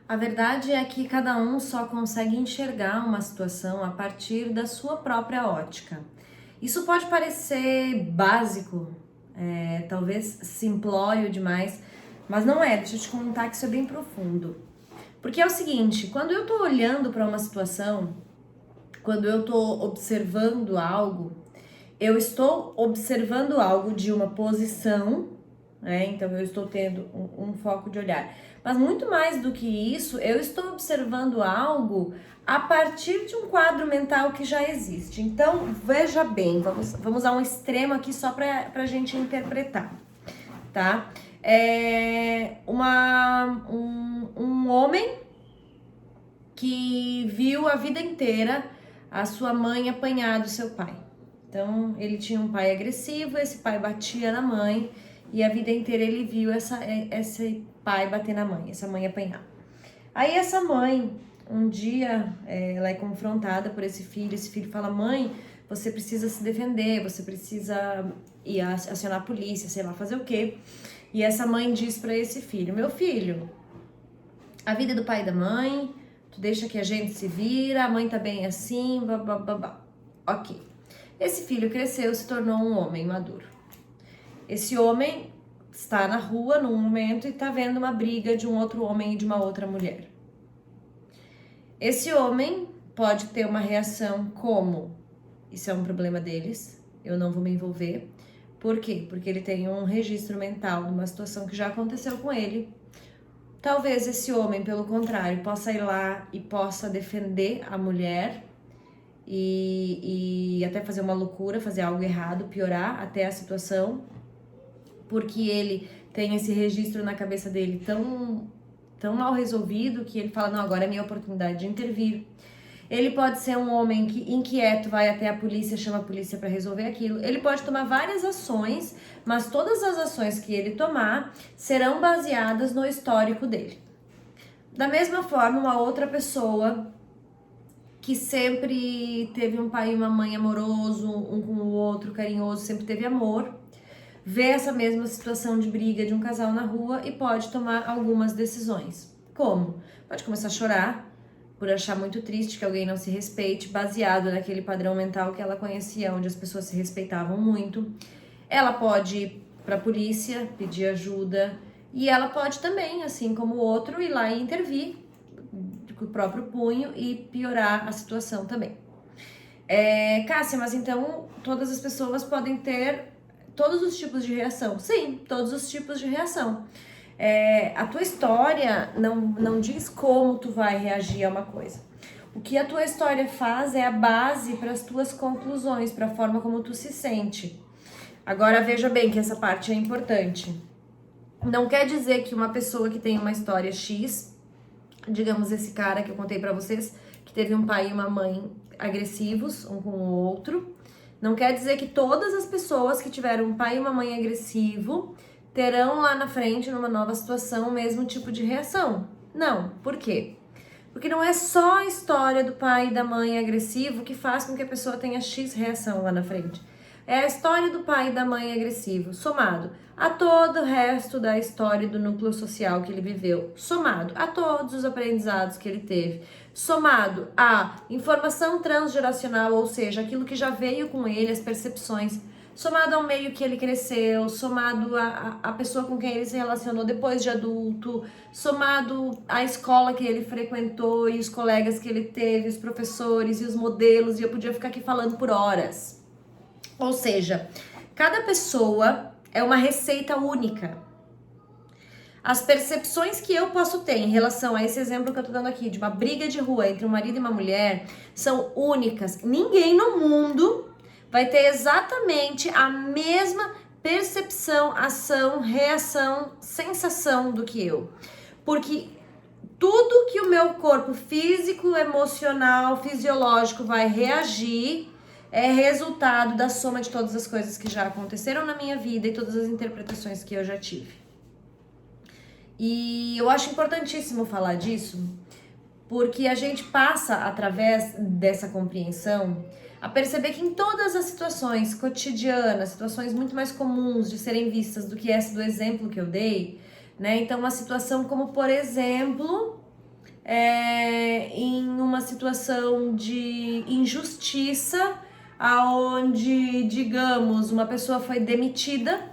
A verdade é que cada um só consegue enxergar uma situação a partir da sua própria ótica. Isso pode parecer básico, talvez simplório demais, mas não é. Deixa eu te contar que isso é bem profundo. Porque é o seguinte, quando eu tô olhando para uma situação, quando eu tô observando algo, eu estou observando algo de uma posição, né? Então eu estou tendo um foco de olhar. Mas muito mais do que isso, eu estou observando algo a partir de um quadro mental que já existe. Então, veja bem, vamos a um extremo aqui só para a gente interpretar, tá? Um homem que viu a vida inteira a sua mãe apanhar do seu pai. Então, ele tinha um pai agressivo, esse pai batia na mãe, e a vida inteira ele viu esse pai bater na mãe, essa mãe apanhar. Aí essa mãe, um dia, ela é confrontada por esse filho fala, mãe, você precisa se defender, você precisa ir acionar a polícia, sei lá, fazer o quê? E essa mãe diz para esse filho, meu filho, a vida é do pai e da mãe, tu deixa que a gente se vira, a mãe tá bem assim, babá. Ok. Esse filho cresceu, se tornou um homem maduro. Esse homem está na rua num momento e tá vendo uma briga de um outro homem e de uma outra mulher. Esse homem pode ter uma reação como, isso é um problema deles, eu não vou me envolver. Por quê? Porque ele tem um registro mental de uma situação que já aconteceu com ele. Talvez esse homem, pelo contrário, possa ir lá e possa defender a mulher e até fazer uma loucura, fazer algo errado, piorar até a situação, porque ele tem esse registro na cabeça dele tão mal resolvido que ele fala, não, agora é minha oportunidade de intervir. Ele pode ser um homem que inquieto, vai até a polícia, chama a polícia para resolver aquilo. Ele pode tomar várias ações, mas todas as ações que ele tomar serão baseadas no histórico dele. Da mesma forma, uma outra pessoa que sempre teve um pai e uma mãe amoroso, um com o outro, carinhoso, sempre teve amor, vê essa mesma situação de briga de um casal na rua e pode tomar algumas decisões. Como? Pode começar a chorar por achar muito triste que alguém não se respeite, baseado naquele padrão mental que ela conhecia, onde as pessoas se respeitavam muito. Ela pode ir para a polícia, pedir ajuda, e ela pode também, assim como o outro, ir lá e intervir com o próprio punho e piorar a situação também. Cássia, mas então todas as pessoas podem ter todos os tipos de reação? Sim, todos os tipos de reação. A tua história não diz como tu vai reagir a uma coisa. O que a tua história faz é a base para as tuas conclusões, para a forma como tu se sente. Agora veja bem que essa parte é importante. Não quer dizer que uma pessoa que tem uma história X, digamos esse cara que eu contei para vocês, que teve um pai e uma mãe agressivos um com o outro, não quer dizer que todas as pessoas que tiveram um pai e uma mãe agressivo terão lá na frente, numa nova situação, o mesmo tipo de reação. Não. Por quê? Porque não é só a história do pai e da mãe agressivo que faz com que a pessoa tenha X reação lá na frente. É a história do pai e da mãe agressivo, somado a todo o resto da história do núcleo social que ele viveu, somado a todos os aprendizados que ele teve, somado à informação transgeracional, ou seja, aquilo que já veio com ele, as percepções, somado ao meio que ele cresceu, somado a pessoa com quem ele se relacionou depois de adulto, somado à escola que ele frequentou e os colegas que ele teve, os professores e os modelos, e eu podia ficar aqui falando por horas. Ou seja, cada pessoa é uma receita única. As percepções que eu posso ter em relação a esse exemplo que eu tô dando aqui, de uma briga de rua entre um marido e uma mulher, são únicas. Ninguém no mundo vai ter exatamente a mesma percepção, ação, reação, sensação do que eu. Porque tudo que o meu corpo físico, emocional, fisiológico vai reagir é resultado da soma de todas as coisas que já aconteceram na minha vida e todas as interpretações que eu já tive. E eu acho importantíssimo falar disso, porque a gente passa, através dessa compreensão, a perceber que em todas as situações cotidianas, situações muito mais comuns de serem vistas do que essa do exemplo que eu dei, né? Então, uma situação como, por exemplo, em uma situação de injustiça, aonde, digamos, uma pessoa foi demitida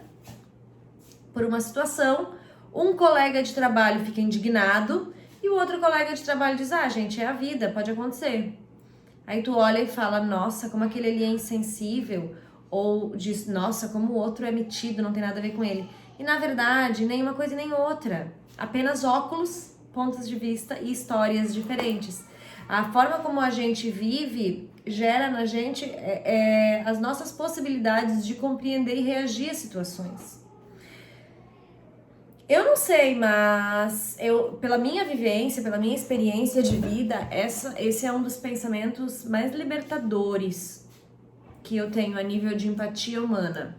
por uma situação, um colega de trabalho fica indignado e o outro colega de trabalho diz, gente, é a vida, pode acontecer. Aí tu olha e fala, nossa, como aquele ali é insensível, ou diz, nossa, como o outro é metido, não tem nada a ver com ele. E na verdade, nem uma coisa e nem outra, apenas óculos, pontos de vista e histórias diferentes. A forma como a gente vive gera na gente as nossas possibilidades de compreender e reagir a situações. Eu não sei, mas pela minha vivência, pela minha experiência de vida, esse é um dos pensamentos mais libertadores que eu tenho a nível de empatia humana.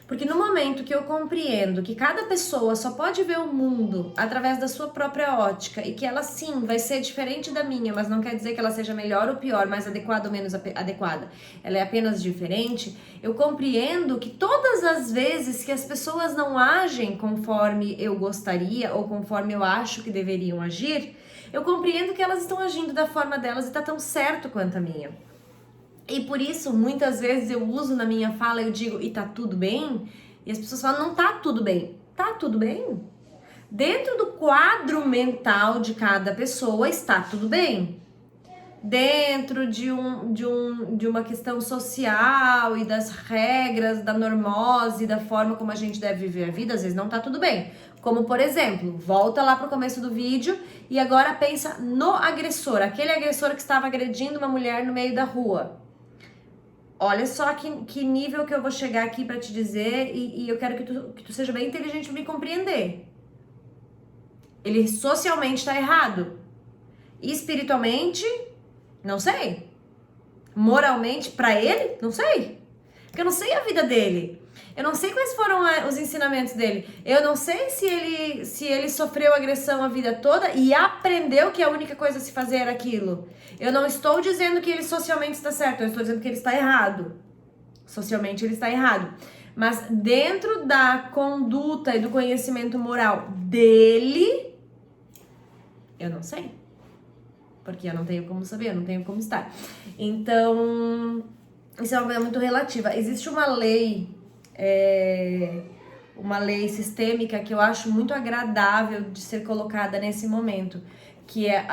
Porque no momento que eu compreendo que cada pessoa só pode ver o mundo através da sua própria ótica e que ela sim vai ser diferente da minha, mas não quer dizer que ela seja melhor ou pior, mais adequada ou menos adequada, ela é apenas diferente, eu compreendo que todas as vezes que as pessoas não agem conforme eu gostaria ou conforme eu acho que deveriam agir, eu compreendo que elas estão agindo da forma delas e tá tão certo quanto a minha. E por isso, muitas vezes eu uso na minha fala, eu digo, e tá tudo bem? E as pessoas falam, não tá tudo bem. Tá tudo bem? Dentro do quadro mental de cada pessoa está tudo bem. Dentro de uma questão social e das regras, da normose, da forma como a gente deve viver a vida, às vezes não tá tudo bem. Como, por exemplo, volta lá pro começo do vídeo e agora pensa no agressor, aquele agressor que estava agredindo uma mulher no meio da rua. Olha só que nível que eu vou chegar aqui pra te dizer e eu quero que tu seja bem inteligente pra me compreender. Ele socialmente tá errado. Espiritualmente, não sei. Moralmente, pra ele, não sei. Porque eu não sei a vida dele. Eu não sei quais foram os ensinamentos dele. Eu não sei se ele sofreu agressão a vida toda e aprendeu que a única coisa a se fazer era aquilo. Eu não estou dizendo que ele socialmente está certo, eu estou dizendo que ele está errado. Socialmente ele está errado. Mas dentro da conduta e do conhecimento moral dele, eu não sei. Porque eu não tenho como saber, eu não tenho como estar. Então, isso é uma coisa muito relativa. Existe uma lei sistêmica que eu acho muito agradável de ser colocada nesse momento, que é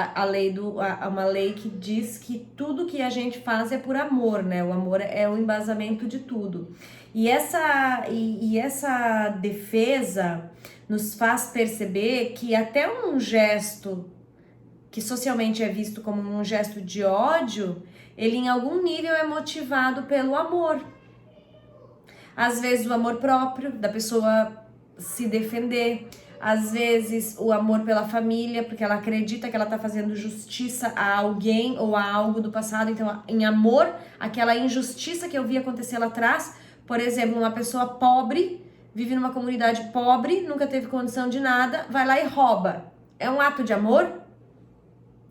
uma lei que diz que tudo que a gente faz é por amor, né? O amor é o embasamento de tudo. E essa defesa nos faz perceber que até um gesto que socialmente é visto como um gesto de ódio, ele em algum nível é motivado pelo amor. Às vezes o amor próprio, da pessoa se defender. Às vezes o amor pela família, porque ela acredita que ela tá fazendo justiça a alguém ou a algo do passado. Então, em amor, aquela injustiça que eu vi acontecer lá atrás. Por exemplo, uma pessoa pobre, vive numa comunidade pobre, nunca teve condição de nada, vai lá e rouba. É um ato de amor?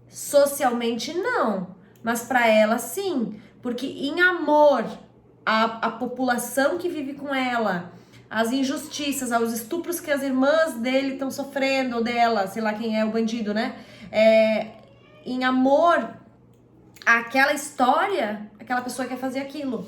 Socialmente, não. Mas para ela, sim. Porque em amor, a população que vive com ela, as injustiças, os estupros que as irmãs dele estão sofrendo, ou dela, sei lá quem é o bandido, né? Em amor àquela história, aquela pessoa quer fazer aquilo,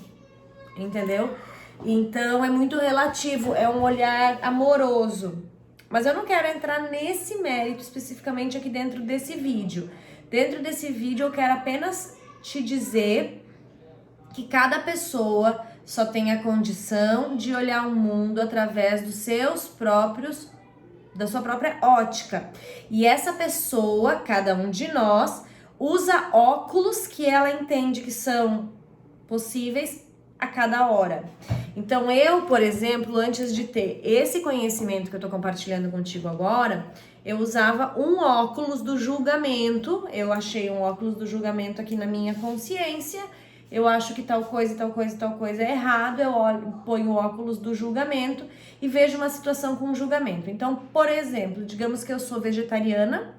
entendeu? Então é muito relativo, é um olhar amoroso. Mas eu não quero entrar nesse mérito especificamente aqui dentro desse vídeo. Dentro desse vídeo eu quero apenas te dizer que cada pessoa só tem a condição de olhar o mundo através da sua própria ótica. E essa pessoa, cada um de nós, usa óculos que ela entende que são possíveis a cada hora. Então eu, por exemplo, antes de ter esse conhecimento que eu tô compartilhando contigo agora, eu usava um óculos do julgamento. Eu achei um óculos do julgamento aqui na minha consciência. Eu acho que tal coisa, tal coisa, tal coisa é errado, eu ponho o óculos do julgamento e vejo uma situação com julgamento. Então, por exemplo, digamos que eu sou vegetariana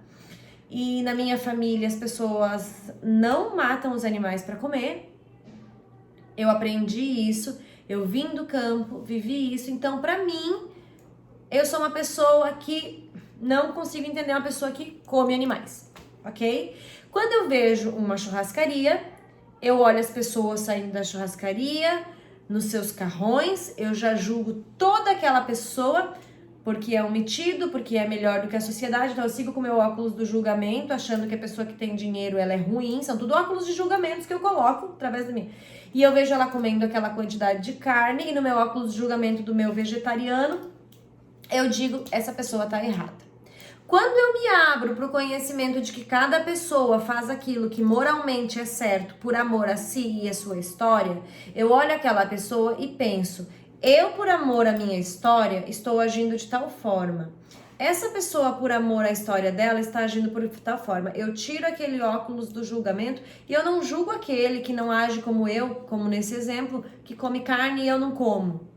e na minha família as pessoas não matam os animais para comer. Eu aprendi isso, eu vim do campo, vivi isso. Então, para mim, eu sou uma pessoa que Não consigo entender uma pessoa que come animais, ok? Quando eu vejo uma churrascaria, eu olho as pessoas saindo da churrascaria, nos seus carrões, eu já julgo toda aquela pessoa porque é um metido, porque é melhor do que a sociedade, então eu sigo com o meu óculos do julgamento, achando que a pessoa que tem dinheiro, ela é ruim, são tudo óculos de julgamentos que eu coloco através da minha. E eu vejo ela comendo aquela quantidade de carne, e no meu óculos de julgamento do meu vegetariano, eu digo, essa pessoa tá errada. Quando eu me abro para o conhecimento de que cada pessoa faz aquilo que moralmente é certo por amor a si e a sua história, eu olho aquela pessoa e penso, eu por amor à minha história estou agindo de tal forma. Essa pessoa por amor à história dela está agindo por tal forma. Eu tiro aquele óculos do julgamento e eu não julgo aquele que não age como eu, como nesse exemplo, que come carne e eu não como.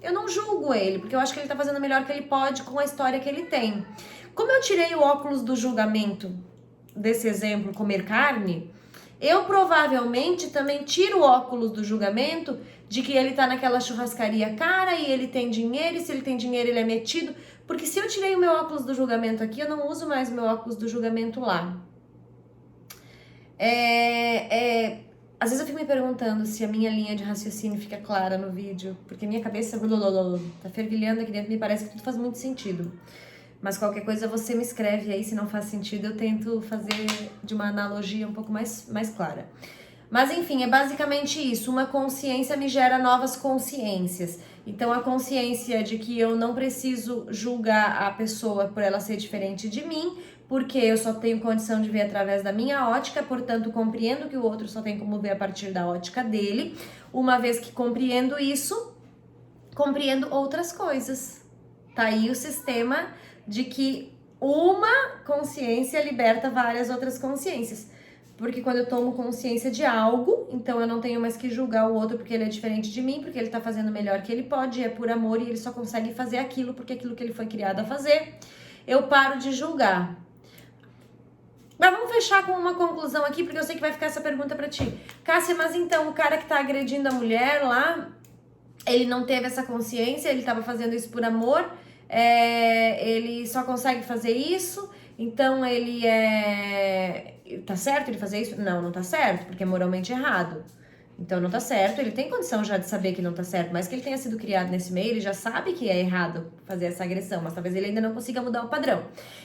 Eu não julgo ele, porque eu acho que ele tá fazendo o melhor que ele pode com a história que ele tem. Como eu tirei o óculos do julgamento desse exemplo, comer carne, eu provavelmente também tiro o óculos do julgamento de que ele tá naquela churrascaria cara e ele tem dinheiro, e se ele tem dinheiro ele é metido, porque se eu tirei o meu óculos do julgamento aqui, eu não uso mais o meu óculos do julgamento lá. Às vezes eu fico me perguntando se a minha linha de raciocínio fica clara no vídeo, porque minha cabeça tá fervilhando aqui dentro, me parece que tudo faz muito sentido. Mas qualquer coisa você me escreve aí, se não faz sentido eu tento fazer de uma analogia um pouco mais clara. Mas enfim, é basicamente isso, uma consciência me gera novas consciências. Então a consciência de que eu não preciso julgar a pessoa por ela ser diferente de mim, porque eu só tenho condição de ver através da minha ótica, portanto compreendo que o outro só tem como ver a partir da ótica dele. Uma vez que compreendo isso, compreendo outras coisas. Tá aí o sistema de que uma consciência liberta várias outras consciências. Porque quando eu tomo consciência de algo, então eu não tenho mais que julgar o outro porque ele é diferente de mim, porque ele tá fazendo o melhor que ele pode, é por amor e ele só consegue fazer aquilo porque é aquilo que ele foi criado a fazer. Eu paro de julgar. Mas vamos fechar com uma conclusão aqui, porque eu sei que vai ficar essa pergunta pra ti. Cássia, mas então o cara que tá agredindo a mulher lá, ele não teve essa consciência, ele tava fazendo isso por amor, ele só consegue fazer isso, então ele tá certo ele fazer isso? Não, não tá certo, porque é moralmente errado. Então não tá certo, ele tem condição já de saber que não tá certo, mas que ele tenha sido criado nesse meio, ele já sabe que é errado fazer essa agressão, mas talvez ele ainda não consiga mudar o padrão.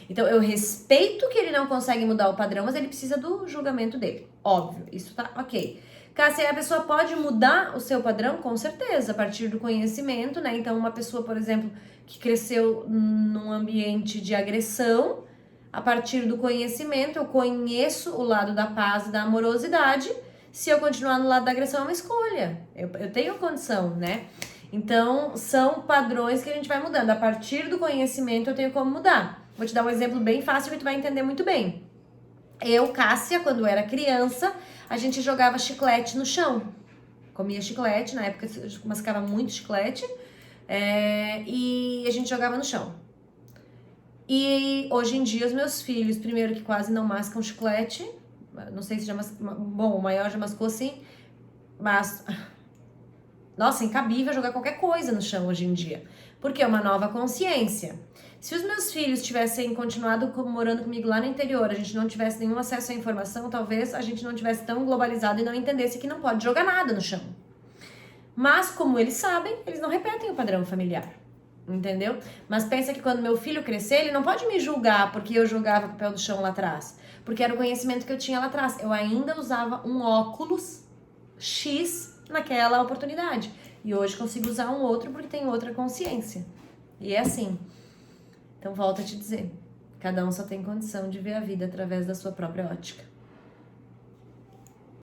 Então eu respeito que ele não consegue mudar o padrão, mas ele precisa do julgamento dele. Óbvio, isso tá ok. Cássia, a pessoa pode mudar o seu padrão? Com certeza, a partir do conhecimento, né? Então uma pessoa, por exemplo, que cresceu num ambiente de agressão, a partir do conhecimento, eu conheço o lado da paz e da amorosidade. Se eu continuar no lado da agressão, é uma escolha. Eu tenho condição, né? Então, são padrões que a gente vai mudando. A partir do conhecimento, eu tenho como mudar. Vou te dar um exemplo bem fácil que tu vai entender muito bem. Eu, Cássia, quando era criança, a gente jogava chiclete no chão. Comia chiclete, na época eu mascava muito chiclete. E a gente jogava no chão. E hoje em dia, os meus filhos, primeiro que quase não mascam chiclete... Não sei se já mascou. Bom, o maior já mascou sim. Mas. Nossa, incabível jogar qualquer coisa no chão hoje em dia. Porque é uma nova consciência. Se os meus filhos tivessem continuado morando comigo lá no interior, a gente não tivesse nenhum acesso à informação, talvez a gente não tivesse tão globalizado e não entendesse que não pode jogar nada no chão. Mas, como eles sabem, eles não repetem o padrão familiar. Entendeu? Mas pensa que quando meu filho crescer, ele não pode me julgar porque eu jogava papel do chão lá atrás. Porque era o conhecimento que eu tinha lá atrás. Eu ainda usava um óculos X naquela oportunidade. E hoje consigo usar um outro porque tem outra consciência. E é assim. Então volto a te dizer. Cada um só tem condição de ver a vida através da sua própria ótica.